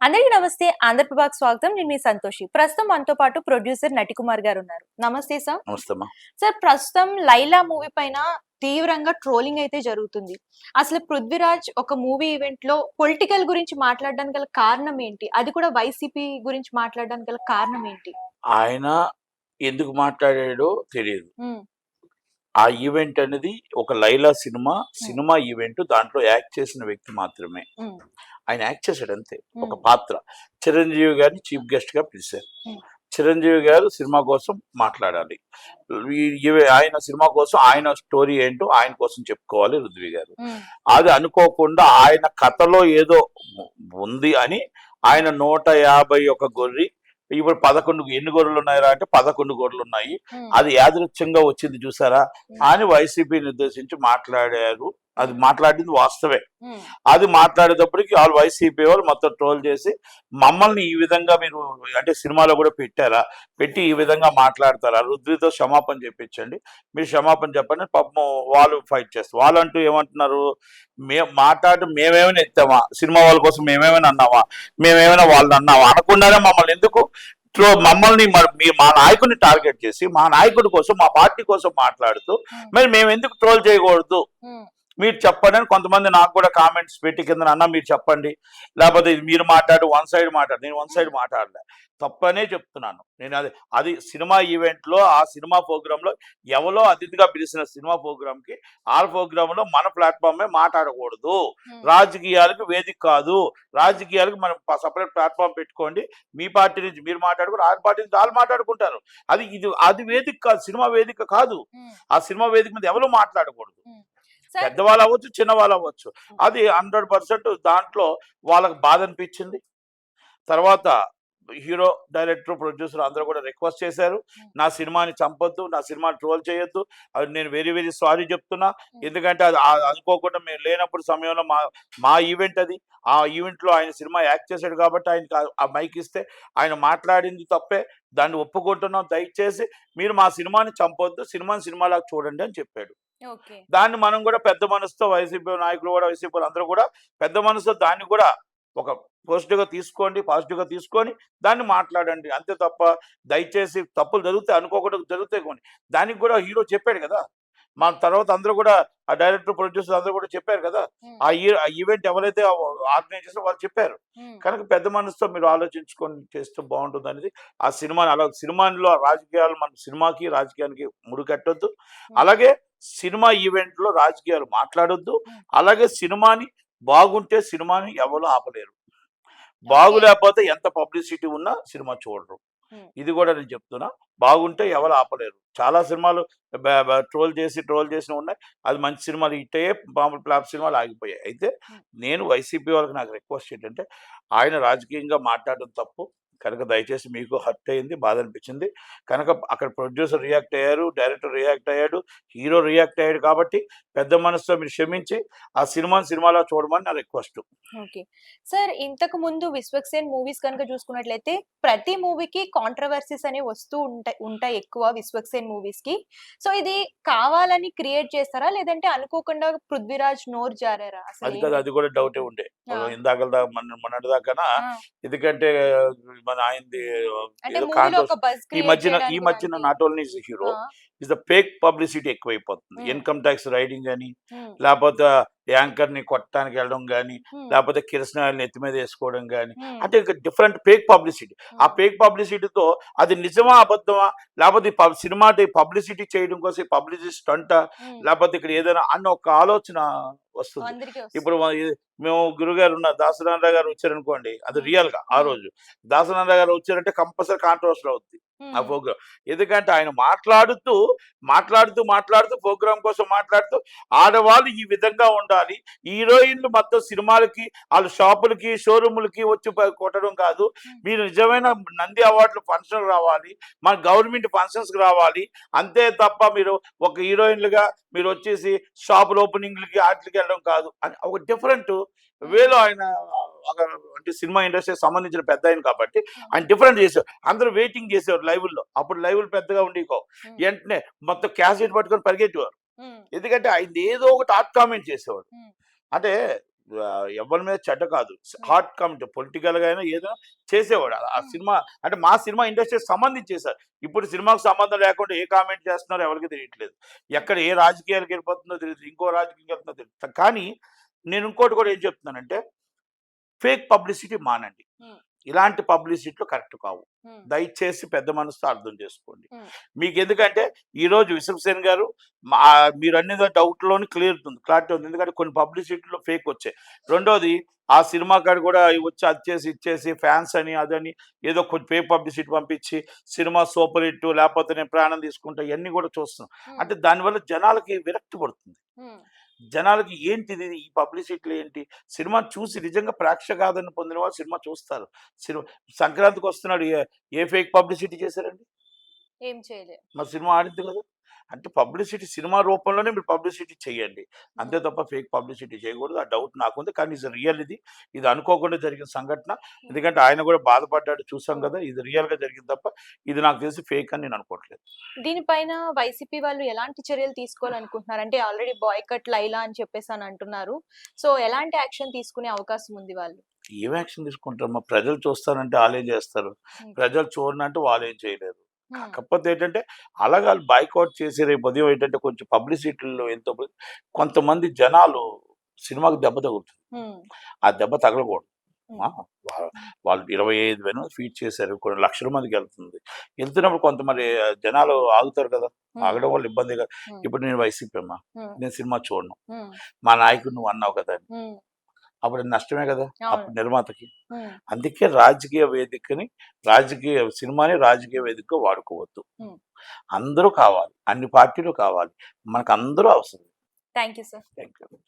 అందరికీ నమస్తే. ఆంధ్రప్రభకు స్వాగతం. నేను మీ సంతోషి. ప్రస్తుతం మనతో పాటు ప్రొడ్యూసర్ నటికుమార్ గారు ఉన్నారు. నమస్తే సార్. నమస్తే అమ్మా. సార్ ప్రస్తుతం 'లైలా' మూవీ పైన తీవ్రంగా ట్రోలింగ్ అయితే జరుగుతుంది. అసలు 'పృథ్వీరాజ్' ఒక మూవీ ఈవెంట్‌లో పొలిటికల్ గురించి మాట్లాడడానికి గల కారణం ఏంటి? అది కూడా వైసీపీ గురించి మాట్లాడడానికి గల కారణం ఏంటి? ఆయన ఎందుకు మాట్లాడాడో తెలీదు. హ్మ్. ఆ ఈవెంట్ అనేది ఒక 'లైలా' సినిమా ఈవెంట్. దాంట్లో యాక్ట్ చేసిన వ్యక్తి మాత్రమే. హ్మ్. ఆయన యాక్ట్ చేశాడు అంతే. ఒక హ్మ్. పాత్ర. చిరంజీవి గారిని చీఫ్ గెస్ట్‌గా పిలిచారు. హ్మ్. చిరంజీవి గారు సినిమా కోసం మాట్లాడాలి. ఆయన సినిమా కోసం ఆయన స్టోరీ ఏంటో ఆయన కోసం చెప్పుకోవాలి రుద్వి గారు. హ్మ్. అది అనుకోకుండా ఆయన కథలో ఏదో ఉంది అని ఆయన 151 గొర్రె, ఇప్పుడు 11 ఎన్ని గొర్రెలు ఉన్నాయా అంటే 11 గొర్రెలు ఉన్నాయి, హ్మ్. అది యాదృచ్ఛంగా వచ్చింది చూసారా హ్మ్. అని వైసీపీని ఉద్దేశించి మాట్లాడారు. అది మాట్లాడింది వాస్తవే. హ్మ్. అది మాట్లాడేటప్పటికి వాళ్ళు వైసీపీ వాళ్ళు మొత్తం ట్రోల్ చేసి మమ్మల్ని ఈ విధంగా మీరు అంటే సినిమాలో కూడా పెట్టారా, పెట్టి ఈ విధంగా మాట్లాడతారా, రుద్రితో క్షమాపణ చెప్పించండి, మీరు క్షమాపణ చెప్పండి. పాపం వాళ్ళు ఫైట్ చేస్తారు. వాళ్ళంటూ ఏమంటున్నారు, మేమేమైనా ఎత్తామా, సినిమా వాళ్ళ కోసం మేమేమైనా అన్నామా, మేమేమైనా వాళ్ళని అన్నామా అనకుండానే మమ్మల్ని ఎందుకు మమ్మల్ని మా నాయకుడిని టార్గెట్ చేసి మా నాయకుడి కోసం మా పార్టీ కోసం మాట్లాడుతూ మరి మేము ఎందుకు ట్రోల్ చేయకూడదు, హ్మ్. మీరు చెప్పండి అని కొంతమంది నాకు కూడా కామెంట్స్ పెట్టి కింద అన్న మీరు చెప్పండి, లేకపోతే ఇది మీరు మాట్లాడు వన్ సైడ్ మాట్లాడు. నేను వన్ సైడ్ మాట్లాడలే, తప్పనే చెప్తున్నాను. నేను అది సినిమా ఈవెంట్లో ఆ సినిమా ప్రోగ్రాంలో ఎవరో అతిథిగా పిలిచిన సినిమా ప్రోగ్రాంకి ఆ ప్రోగ్రాంలో మన ప్లాట్ఫామే మాట్లాడకూడదు. హ్మ్. రాజకీయాలకు వేదిక కాదు. రాజకీయాలకు మనం సపరేట్ ప్లాట్ఫామ్ పెట్టుకోండి. మీ పార్టీ నుంచి మీరు మాట్లాడుకుని ఆ పార్టీ నుంచి వాళ్ళు మాట్లాడుకుంటారు. అది వేదిక కాదు, సినిమా వేదిక కాదు. హ్మ్. ఆ సినిమా వేదిక మీద ఎవరు మాట్లాడకూడదు. హ్మ్. సార్ పెద్దవాళ్ళు అవ్వచ్చు, చిన్నవాళ్ళు అవ్వచ్చు. అది 100% దాంట్లో వాళ్ళకి బాధ అనిపించింది. తర్వాత హీరో, డైరెక్టర్, ప్రొడ్యూసర్ అందరూ కూడా రిక్వెస్ట్ చేశారు, నా సినిమాని చంపొద్దు, నా సినిమాని ట్రోల్ చేయొద్దు, అది నేను వెరీ వెరీ సారీ చెప్తున్నా. ఎందుకంటే అది అనుకోకుండా మేము లేనప్పుడు సమయంలో మా ఈవెంట్ అది. ఆ ఈవెంట్లో ఆయన సినిమా యాక్ట్ చేశాడు కాబట్టి ఆయనకి ఆ మైక్ ఇస్తే ఆయన మాట్లాడింది తప్పే, దాన్ని ఒప్పుకుంటున్నాం. దయచేసి మీరు మా సినిమాని చంపొద్దు, సినిమాని సినిమాలాగా చూడండి అని చెప్పాడు. ఓకే. దాన్ని మనం కూడా పెద్ద మనసుతో వైసీపీ నాయకులు కూడా, వైసీపీ అందరూ కూడా పెద్ద మనసుతో దాన్ని కూడా ఒక పాజిటివ్గా తీసుకొని దాన్ని మాట్లాడండి అంతే తప్ప, దయచేసి తప్పులు జరుగుతాయి, అనుకోకుండా జరుగుతాయి కొన్ని. దానికి కూడా హీరో చెప్పాడు కదా, మన తర్వాత అందరూ కూడా ఆ డైరెక్టర్, ప్రొడ్యూసర్ అందరూ కూడా చెప్పారు కదా, హ్మ్. ఆ ఈవెంట్ ఎవరైతే ఆర్గనైజ్ చేస్తారో వాళ్ళు చెప్పారు. హ్మ్. కనుక పెద్ద మనసుతో మీరు ఆలోచించుకొని చేస్తే బాగుంటుంది అనేది. ఆ సినిమాని అలా సినిమాలో రాజకీయాలు మన సినిమాకి రాజకీయానికి ముడికట్టొద్దు. హ్మ్. అలాగే సినిమా ఈవెంట్లో రాజకీయాలు మాట్లాడొద్దు. హ్మ్. అలాగే సినిమాని బాగుంటే సినిమాని ఎవరు ఆపలేరు, ఓకే. బాగులేకపోతే ఎంత పబ్లిసిటీ ఉన్నా సినిమా చూడరు. హ్మ్. ఇది కూడా నేను చెప్తున్నా. బాగుంటే ఎవరు ఆపలేరు. చాలా సినిమాలు ట్రోల్ చేసి ఉన్నాయి. అది మంచి సినిమాలు హిట్ అయ్యాయి, మామూలు ఫ్లాప్ సినిమాలు ఆగిపోయాయి. అయితే హ్మ్. నేను వైసీపీ వాళ్ళకి నాకు రిక్వెస్ట్ ఏంటంటే, ఆయన రాజకీయంగా మాట్లాడడం తప్పు. కనుక దయచేసి మీకు హర్ట్ అయింది, బాధ అనిపించింది. కనుక అక్కడ ప్రొడ్యూసర్ రియాక్ట్ అయ్యారు, డైరెక్టర్ రియాక్ట్ అయ్యాడు, హీరో రియాక్ట్ అయ్యాడు కాబట్టి పెద్ద మనసుతో మీరు క్షమించి ఆ సినిమాని సినిమాలా చూడమని నా రిక్వెస్ట్. ఓకే. సార్ ఇంతకు ముందు 'విశ్వక్సేన్' మూవీస్ కనుక చూసుకున్నట్లయితే ప్రతి మూవీకి కాంట్రోవర్సీస్ అనేవి వస్తూ ఉంటాయి ఎక్కువ 'విశ్వక్సేన్' మూవీస్‌కి. సో ఇది కావాలని క్రియేట్ చేస్తారా? లేదంటే అనుకోకుండా 'పృథ్వీరాజ్' నోరు జారారా? అది కాదు, అసలేంటి? అది కూడా డౌటే ఉండే. ఆ! మొన్నటి దాకాన ఆ! ఎందుకంటే మన ఆయనది అంటే ఏదో మూవీలో ఒక కాంట్రవర్సీ. బజ్ ఈ క్రియేట్ మధ్యన ఈ చేయడానికి మధ్యన దానికి. నాట్ ఓన్లీ ఈజ్ హీరో, ఆ! ఈజ్ ద ఫేక్ పబ్లిసిటీ ఎక్కువైపోతుంది. హ్మ్. ఇన్‌కమ్ టాక్స్ రైడింగ్ అని, హ్మ్. లేపోతే యాంకర్‌ని కొట్టడానికి వెళ్ళడం గాని, హ్మ్. లేపోతే కిరసనాయిల్ని నెత్తి మీద ఏసుకోవడం గాని, హ్మ్. అంటే ఇక డిఫరెంట్ ఫేక్ పబ్లిసిటీ. ఆ హ్మ్. ఫేక్ పబ్లిసిటీతో అది నిజమా? అబద్ధమా? లేపోతే సినిమా పబ్లిసిటీ చేయడం కోసం పబ్లిసిటీ స్టంటా? హ్మ్. లేపోతే ఇక్కడ ఏదైనా అన్న ఒక ఆలోచన వస్తుంది. అందరికి ఇప్పుడు వస్తుంది. మేము గురుగారు ఉన్న దాసనారాయణ గారు వచ్చారనుకోండి, అది హ్మ్. రియల్‌గా ఆ హ్మ్. రోజు. దాసనారాయణ గారు వచ్చారంటే కంపల్సరీ కాంట్రవర్షియల్ అవుద్ది ఆ హ్మ్. ప్రోగ్రామ్. ఎందుకంటే ఆయన మాట్లాడుతూ ప్రోగ్రామ్ కోసం మాట్లాడుతూ ఆడవాళ్ళు ఈ విధంగా ఉండాలి, హీరోయిన్లు మొత్తం సినిమాలకి వాళ్ళు షాపులకి షోరూములకి వచ్చి కొట్టడం కాదు, హ్మ్. మీరు నిజమైన నంది అవార్డులు ఫంక్షన్ రావాలి, మన గవర్నమెంట్ ఫంక్షన్స్కి రావాలి, అంతే తప్ప మీరు ఒక హీరోయిన్లుగా మీరు వచ్చేసి షాపుల ఓపెనింగ్లకి వాటికి వెళ్ళడం కాదు అని ఒక డిఫరెంట్ హ్మ్. వేలో ఆయన ఒక అంటే సినిమా ఇండస్ట్రీకి సంబంధించిన పెద్ద ఆయన కాబట్టి హ్మ్. ఆయన డిఫరెంట్ చేశారు. అందరూ వెయిటింగ్ చేసేవారు లైవ్లో. అప్పుడు లైవ్లు పెద్దగా ఉండేకో, హ్మ్. వెంటనే మొత్తం క్యాసెట్ పట్టుకొని పరిగెట్టేవారు. హ్మ్. ఎందుకంటే ఆయన ఏదో ఒకటి హాట్ కామెంట్ చేసేవాడు. హ్మ్. అంటే ఎవరి మీద చెడ్డ కాదు. హాట్ కామెంట్ పొలిటికల్‌గా అయినా ఏదైనా చేసేవాడు. ఆ సినిమా అంటే మా సినిమా ఇండస్ట్రీకి సంబంధించి చేశారు. ఇప్పుడు సినిమాకు సంబంధం లేకుండా ఏ కామెంట్ చేస్తున్నారో ఎవరికీ తెలియట్లేదు. ఎక్కడ ఏ రాజకీయాలకు వెళ్ళిపోతుందో తెలీదు. ఇంకో రాజకీయంకి వెళ్తుందో తెలీదు. కానీ నేను ఇంకోటి కూడా ఏం చెప్తున్నానంటే ఫేక్ పబ్లిసిటీ మానండి. హ్మ్. ఇలాంటి పబ్లిసిటీలు కరెక్ట్ కావు. హ్మ్. దయచేసి పెద్ద మనసుతో అర్థం చేసుకోండి. హ్మ్. మీకెందుకంటే ఈరోజు విశ్వక్సేన్ గారు మీరన్నది డౌట్‌లోని క్లారిటీ ఉంది. ఎందుకంటే కొన్ని పబ్లిసిటీలో ఫేక్ వచ్చాయి. రెండోది ఆ సినిమా కాడ కూడా వచ్చి అది చేసి, ఇది చేసి ఫ్యాన్స్ అని, అదని ఏదో కొంచెం ఫేక్ పబ్లిసిటీ పంపించి సినిమా సూపర్ హిట్ లేకపోతే నేను ప్రాణం తీసుకుంటా ఇయన్నీ కూడా చూస్తున్నాం. హ్మ్. అంటే దానివల్ల జనాలకి విరక్తి పడుతుంది. హ్మ్. జనాలకి ఏంటిది ఈ పబ్లిసిటీలు ఏంటి? సినిమా చూసి నిజంగా ప్రేక్షకాదరణ పొందిన వాళ్ళు సినిమా చూస్తారు. సినిమా సంక్రాంతికి వస్తున్నాడు ఏ ఫేక్ పబ్లిసిటీ చేశారండి? ఏం చేయలే. మరి సినిమా ఆడిద్ది కదా! అంటే పబ్లిసిటీ సినిమా రూపంలోనే మీరు పబ్లిసిటీ చేయండి. అంతే హ్మ్. తప్ప ఫేక్ పబ్లిసిటీ చేయకూడదు. ఆ డౌట్ నాకుంది. కానీ ఇది రియల్ ఇది. ఇది అనుకోకుండా జరిగిన సంఘటన. హ్మ్. ఎందుకంటే ఆయన కూడా బాధపడ్డాడు చూసాం హ్మ్. కదా! ఇది రియల్‌గా జరిగింది తప్ప ఇది నాకు తెలిసి ఫేక్ అని నేను అనుకోవట్లేదు. దీనిపైన వైసీపీ వాళ్ళు ఎలాంటి చర్యలు తీసుకోవాలనుకుంటున్నారు? అంటే ఆల్రెడీ బాయ్‌కట్ లైలా అని చెప్పేసని అంటున్నారు. సో, ఎలాంటి యాక్షన్ తీసుకునే అవకాశం ఉంది వాళ్ళు? ఏం యాక్షన్ తీసుకుంటారమ్మా? ప్రజలు చూస్తానంటే ఆళ్ళేం చేస్తారు? హ్మ్. ప్రజలు చూడనంటే వాళ్ళేం చేయలేరు. హ్మ్. కాకపోతే ఏంటంటే అలాగా ఆళ్ళు బాయ్‌కాట్ చేసి రేపు ఉదయం ఏంటంటే కొంచెం పబ్లిసిటీల్లో ఎంతో కొంతమంది జనాలు సినిమాకి దెబ్బ తగులుతుంది. హ్మ్. ఆ దెబ్బ తగలకూడదు. హ్మ్. ఆ! వా వాళ్ళు 25,000 ఫీట్ చేశారు. కొన్ని లక్షల మందికెళ్తుంది. ఎళ్తున్నప్పుడు కొంతమంది జనాలు ఆగుతారు కదా! హ్మ్. ఆగడం వల్ల ఇబ్బందే కదా! హ్మ్. ఇప్పుడు నేను వైసీపీ అమ్మా. హ్మ్. నేను సినిమా చూడను. హ్మ్. మా నాయకుడు నువ్వు అన్నావు కదా! అని. హ్మ్. అప్పుడు అది నష్టమే కదా! అవును. అప్పుడు నిర్మాతకి. హ్మ్. అందుకే సినిమాని రాజకీయ వేదికగా వాడుకోవద్దు. హ్మ్. అందరూ కావాలి. అన్ని పార్టీలు కావాలి. మనకందరూ అవసరం. Thank you sir. Thank you.